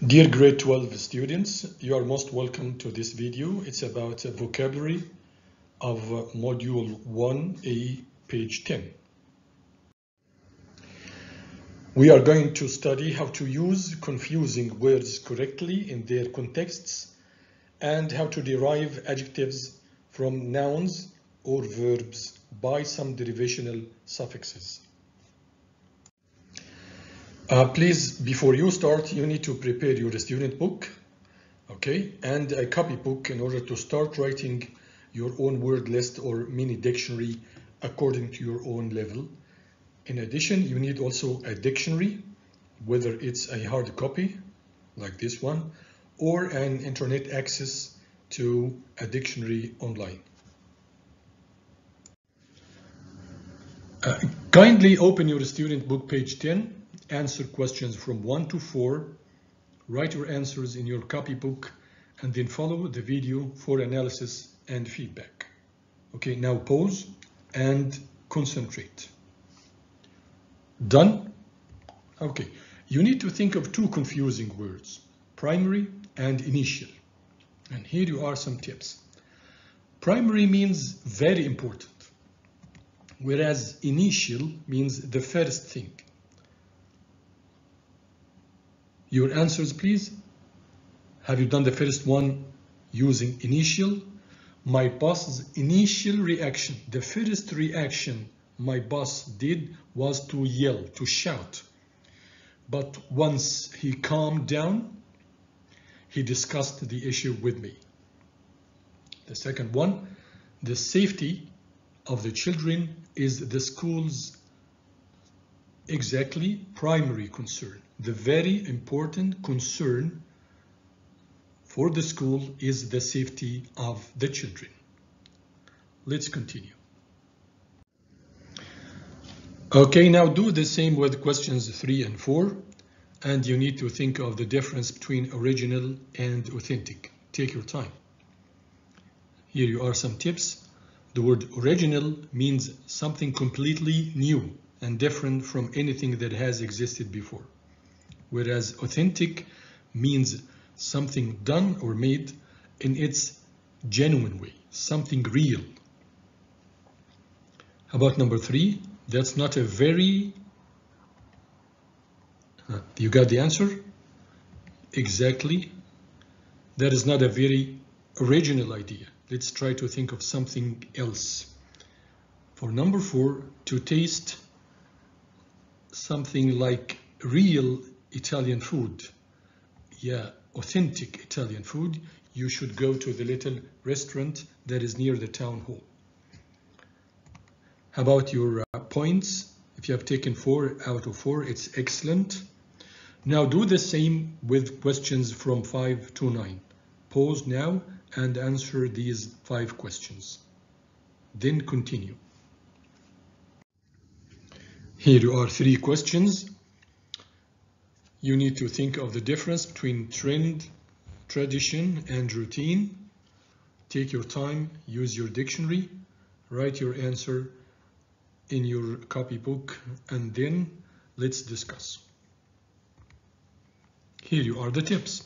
Dear grade 12 students, you are most welcome to this video. It's about vocabulary of module 1A, page 10. We are going to study how to use confusing words correctly in their contexts and how to derive adjectives from nouns or verbs by some derivational suffixes. Please, before you start, you need to prepare your student book, okay, and a copybook in order to start writing your own word list or mini dictionary according to your own level. In addition, you need also a dictionary, whether it's a hard copy like this one or an internet access to a dictionary online. Kindly open your student book, page 10. Answer questions from 1 to 4, write your answers in your copybook, and then follow the video for analysis and feedback. Okay, now pause and concentrate. Done? Okay, you need to think of two confusing words, primary and initial. And here you are some tips. Primary means very important, whereas initial means the first thing. Your answers, please. Have you done the first one using initial? My boss's initial reaction, the first reaction my boss did was to yell, to shout. But once he calmed down, he discussed the issue with me. The second one, the safety of the children is the school's exactly primary concern. The very important concern for the school is the safety of the children. Let's continue. Okay, now do the same with questions 3 and 4, and you need to think of the difference between original and authentic. Take your time. Here you are some tips. The word original means something completely new and different from anything that has existed before. Whereas authentic means something done or made in its genuine way, something real. How about number 3? That's not a very... You got the answer? Exactly. That is not a very original idea. Let's try to think of something else. For number 4, to taste something like real Italian food, yeah, authentic Italian food, you should go to the little restaurant that is near the town hall. How about your points? If you have taken 4 out of 4, it's excellent. Now do the same with questions from 5 to 9. Pause now and answer these 5 questions. Then continue. Here you are 3 questions. You need to think of the difference between trend, tradition, and routine. Take your time, use your dictionary, write your answer in your copybook, and then let's discuss. Here you are the tips.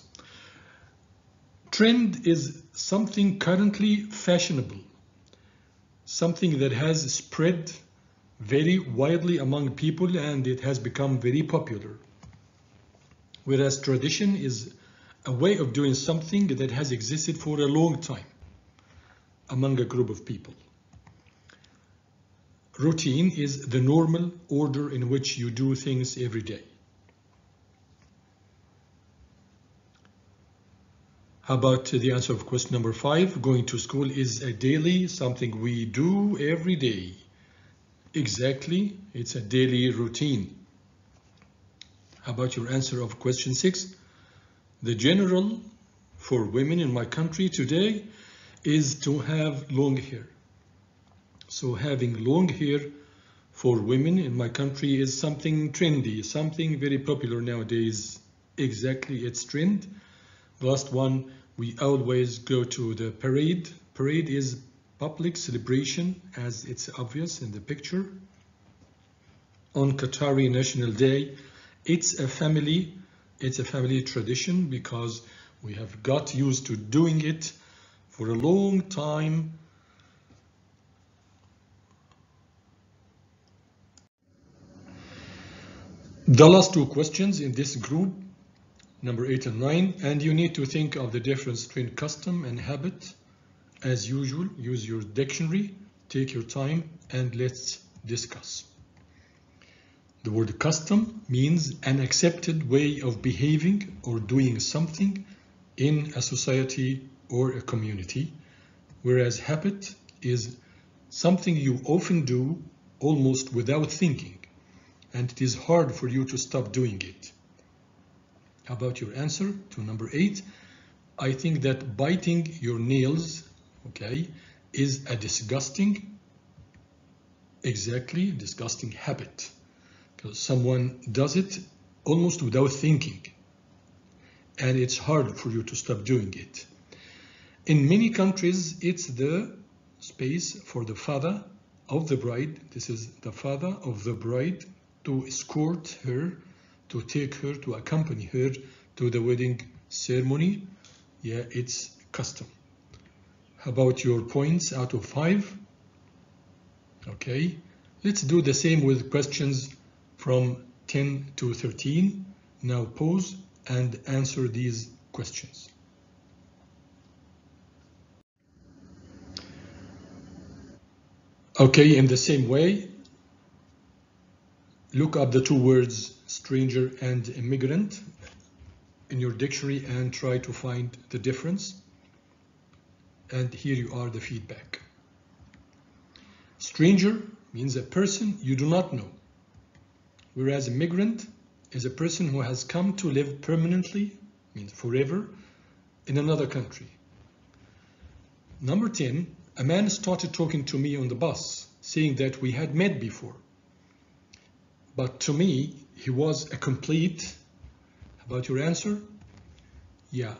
Trend is something currently fashionable, something that has spread very widely among people and it has become very popular. Whereas tradition is a way of doing something that has existed for a long time among a group of people. Routine is the normal order in which you do things every day. How about the answer of question number 5? Going to school is a daily, something we do every day. Exactly, it's a daily routine. How about your answer of question 6? The general for women in my country today is to have long hair. So having long hair for women in my country is something trendy, something very popular nowadays. Exactly, it's trend. Last one, we always go to the parade. Parade is public celebration, as it's obvious in the picture. On Qatari National Day, it's a family It's a family tradition because we have got used to doing it for a long time. The last two questions in this group, number 8 and 9, and you need to think of the difference between custom and habit. As usual, use your dictionary, take your time, and let's discuss. The word custom means an accepted way of behaving or doing something in a society or a community, whereas habit is something you often do almost without thinking, and it is hard for you to stop doing it. How about your answer to number 8? I think that biting your nails, okay, is a disgusting habit. Because someone does it almost without thinking, and it's hard for you to stop doing it. In many countries, it's the space for the father of the bride. This is the father of the bride to escort her, to take her, to accompany her to the wedding ceremony. Yeah, it's custom. How about your points out of 5? Okay, let's do the same with questions from 10 to 13. Now pause and answer these questions. Okay, in the same way, look up the two words stranger and immigrant in your dictionary and try to find the difference. And here you are the feedback. Stranger means a person you do not know, whereas immigrant is a person who has come to live permanently, means forever, in another country. Number 10, a man started talking to me on the bus, saying that we had met before. But to me, he was a complete, how about your answer? Yeah,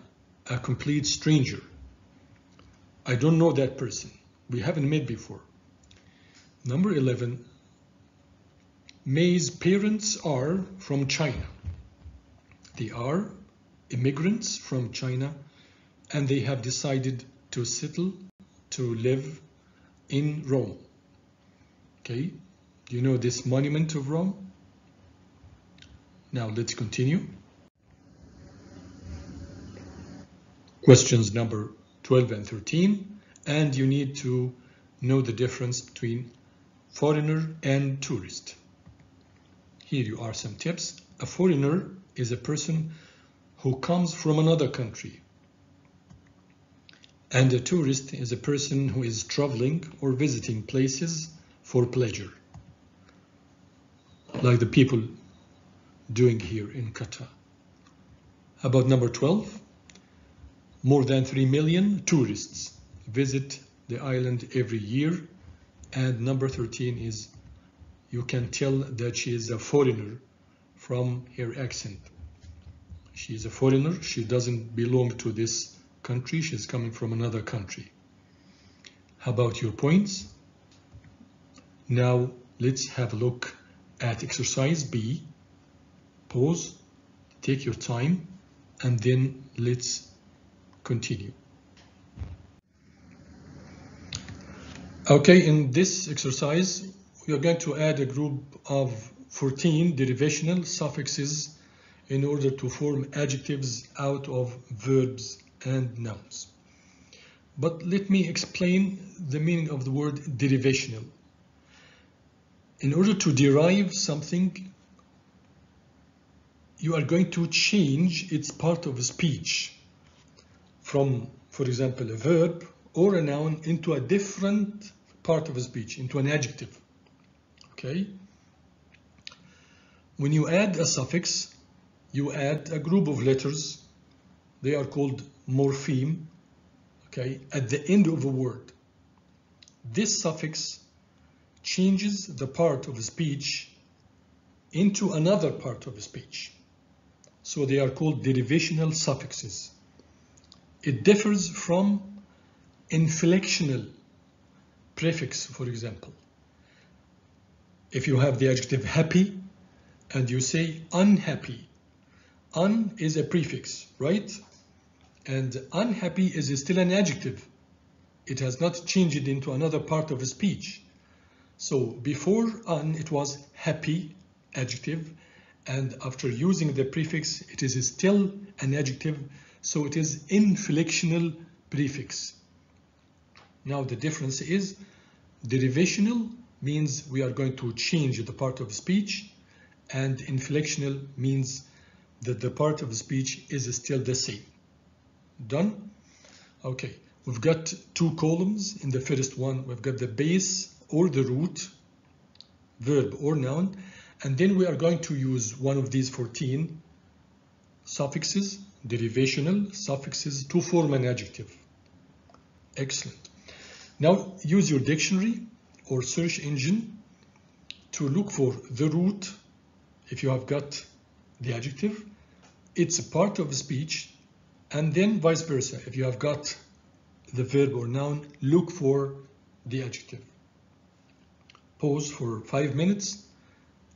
a complete stranger. I don't know that person. We haven't met before. Number 11, May's parents are from China. They are immigrants from China, and they have decided to settle, to live in Rome. Okay, do you know this monument of Rome? Now let's continue. Questions number 12 and 13, and you need to know the difference between foreigner and tourist. Here you are some tips. A foreigner is a person who comes from another country, and a tourist is a person who is traveling or visiting places for pleasure, like the people doing here in Qatar. How about number 12? More than 3 million tourists visit the island every year. And number 13 is, you can tell that she is a foreigner from her accent. She is a foreigner, she doesn't belong to this country, she's coming from another country. How about your points? Now let's have a look at exercise B. Pause, take your time, and then let's continue. Okay, in this exercise, we are going to add a group of 14 derivational suffixes in order to form adjectives out of verbs and nouns. But let me explain the meaning of the word derivational. In order to derive something, you are going to change its part of speech from, for example, a verb or a noun into a different part of speech, into an adjective. Okay? When you add a suffix, you add a group of letters. They are called morpheme, okay, at the end of a word. This suffix changes the part of speech into another part of speech. So they are called derivational suffixes. It differs from inflectional prefix, for example. If you have the adjective happy and you say unhappy, Un is a prefix, right? And unhappy is still an adjective. It has not changed into another part of speech. So before un, it was happy, adjective, and after using the prefix, it is still an adjective, so it is inflectional prefix. Now the difference is derivational means we are going to change the part of speech, and inflectional means that the part of speech is still the same. Done? Okay, we've got two columns. In the first one, we've got the base or the root, verb or noun, and then we are going to use one of these 14 suffixes, derivational suffixes, to form an adjective. Excellent. Now use your dictionary or search engine to look for the root. If you have got the adjective, it's a part of speech, and then vice versa. If you have got the verb or noun, look for the adjective. Pause for 5 minutes,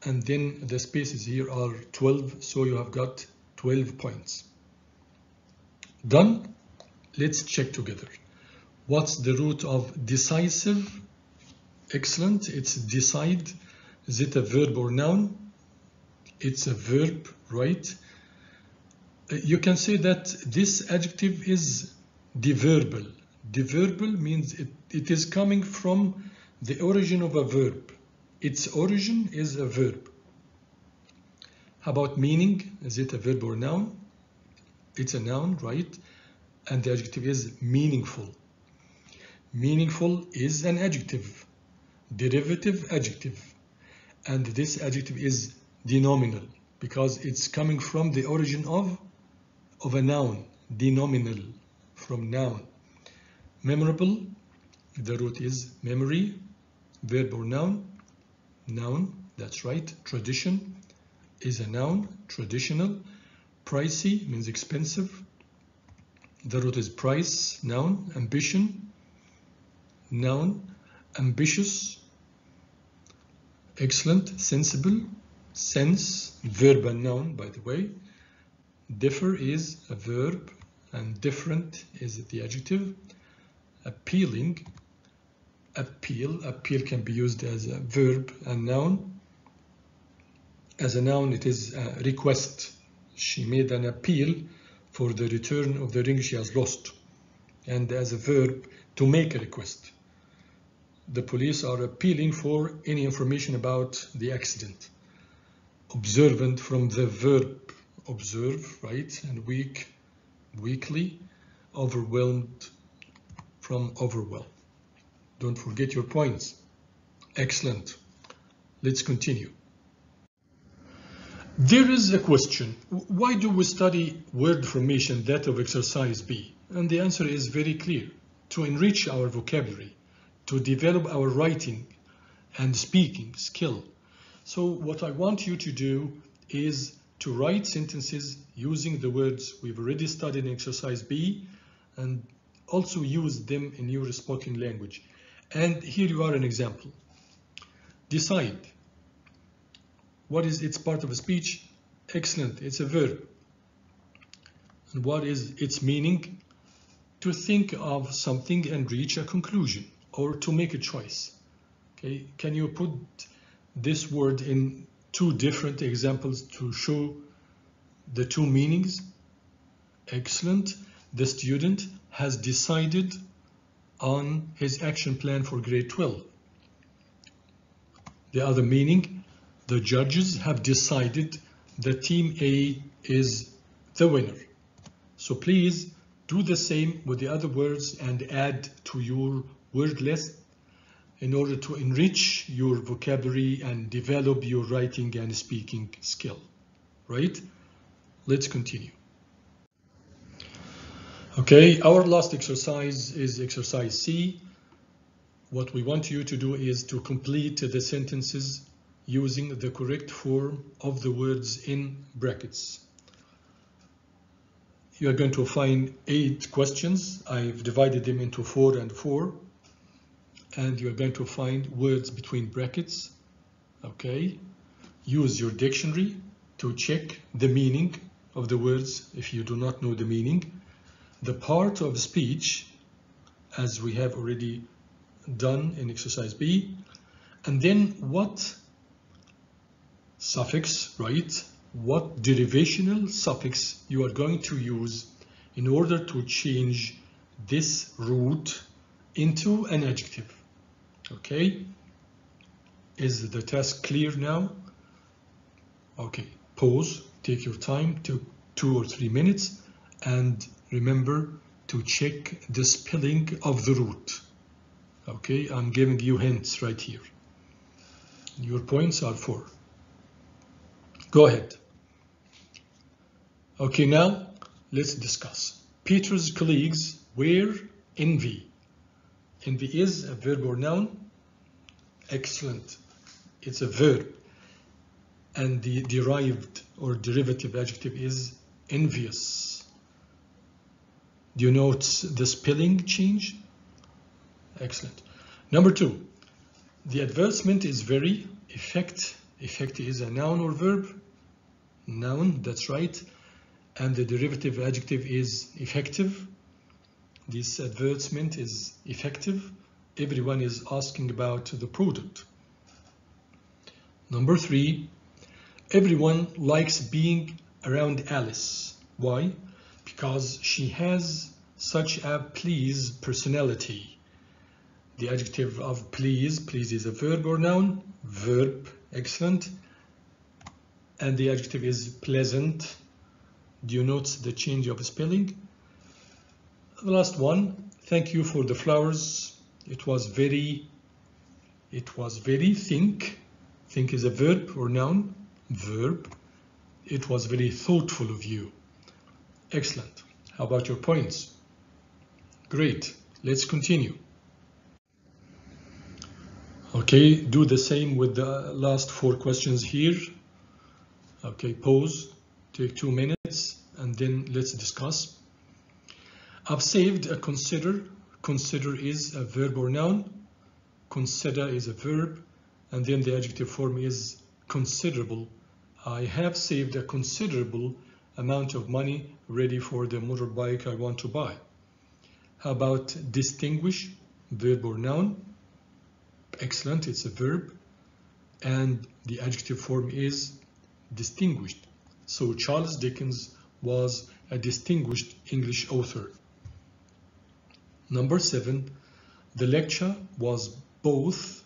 and then the spaces here are 12, so you have got 12 points. Done? Let's check together. What's the root of decisive? Excellent, it's decide. Is it a verb or noun? It's a verb, right? You can say that this adjective is deverbal. Deverbal means it is coming from the origin of a verb. Its origin is a verb. How about meaning? Is it a verb or noun? It's a noun, right? And the adjective is meaningful. Meaningful is an adjective, derivative adjective. And this adjective is denominal because it's coming from the origin of a noun, denominal, from noun. Memorable, the root is memory, verb or noun, noun, that's right. Tradition is a noun, traditional. Pricey means expensive, the root is price, noun. Ambition, noun. Ambitious, excellent. Sensible, sense, verb and noun, by the way. Differ is a verb and different is the adjective. Appealing, appeal can be used as a verb and noun. As a noun, it is a request. She made an appeal for the return of the ring she has lost. And as a verb, to make a request. The police are appealing for any information about the accident. Observant from the verb observe, right? And weak, weakly. Overwhelmed from overwhelm. Don't forget your points. Excellent. Let's continue. There is a question. Why do we study word formation, that of exercise B? And the answer is very clear. To enrich our vocabulary, to develop our writing and speaking skill. So what I want you to do is to write sentences using the words we've already studied in exercise B, and also use them in your spoken language. And here you are an example. Decide. What is its part of a speech? Excellent, it's a verb. And what is its meaning? To think of something and reach a conclusion, or to make a choice. Okay, can you put this word in two different examples to show the two meanings? Excellent. The student has decided on his action plan for grade 12. The other meaning, the judges have decided that team A is the winner. So please do the same with the other words and add to your word list in order to enrich your vocabulary and develop your writing and speaking skill, right? Let's continue. Okay, our last exercise is exercise C. What we want you to do is to complete the sentences using the correct form of the words in brackets. You are going to find 8 questions. I've divided them into 4 and 4. And you're going to find words between brackets. Okay. Use your dictionary to check the meaning of the words if you do not know the meaning, the part of speech as we have already done in exercise B, and then what suffix, right? What derivational suffix you are going to use in order to change this root into an adjective. Okay? Is the task clear now? Okay, pause, take your time, 2 or 3 minutes, and remember to check the spelling of the root. Okay, I'm giving you hints right here. Your points are 4. Go ahead. Okay, now let's discuss. Peter's colleagues were envy. Envy is a verb or noun? Excellent. It's a verb. And the derived or derivative adjective is envious. Do you note the spelling change? Excellent. Number 2, the advertisement is very. Effect. Effect is a noun or verb? Noun, that's right. And the derivative adjective is effective. This advertisement is effective. Everyone is asking about the product. Number 3, everyone likes being around Alice. Why? Because she has such a please personality. The adjective of please is a verb or noun? Verb, excellent. And the adjective is pleasant. Do you notice the change of spelling? The last one, thank you for the flowers. It was very think. Think is a verb or noun? Verb. It was very thoughtful of you. Excellent. How about your points? Great. Let's continue. Okay, do the same with the last 4 questions here. Okay, pause, take 2 minutes, and then let's discuss. I've saved a consider. Consider is a verb or noun. Consider is a verb, and then the adjective form is considerable. I have saved a considerable amount of money ready for the motorbike I want to buy. How about distinguish, verb or noun? Excellent, it's a verb, and the adjective form is distinguished. So Charles Dickens was a distinguished English author. Number 7, the lecture was both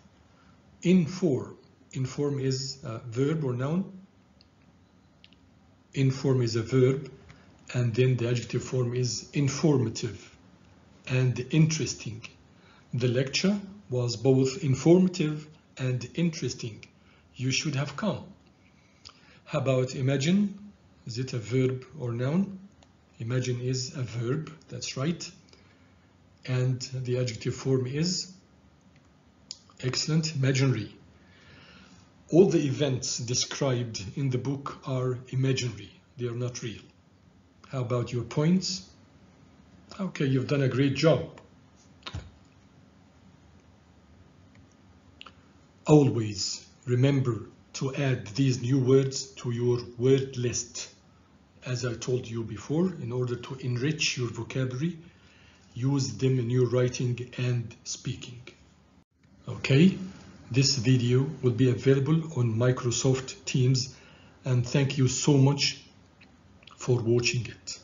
inform. Inform is a verb or noun? Inform is a verb, and then the adjective form is informative and interesting. The lecture was both informative and interesting. You should have come. How about imagine? Is it a verb or noun? Imagine is a verb, that's right. And the adjective form is excellent, imaginary. All the events described in the book are imaginary. They are not real. How about your points? Okay, you've done a great job. Always remember to add these new words to your word list. As I told you before, in order to enrich your vocabulary, use them in your writing and speaking. Okay, this video will be available on Microsoft Teams, and thank you so much for watching it.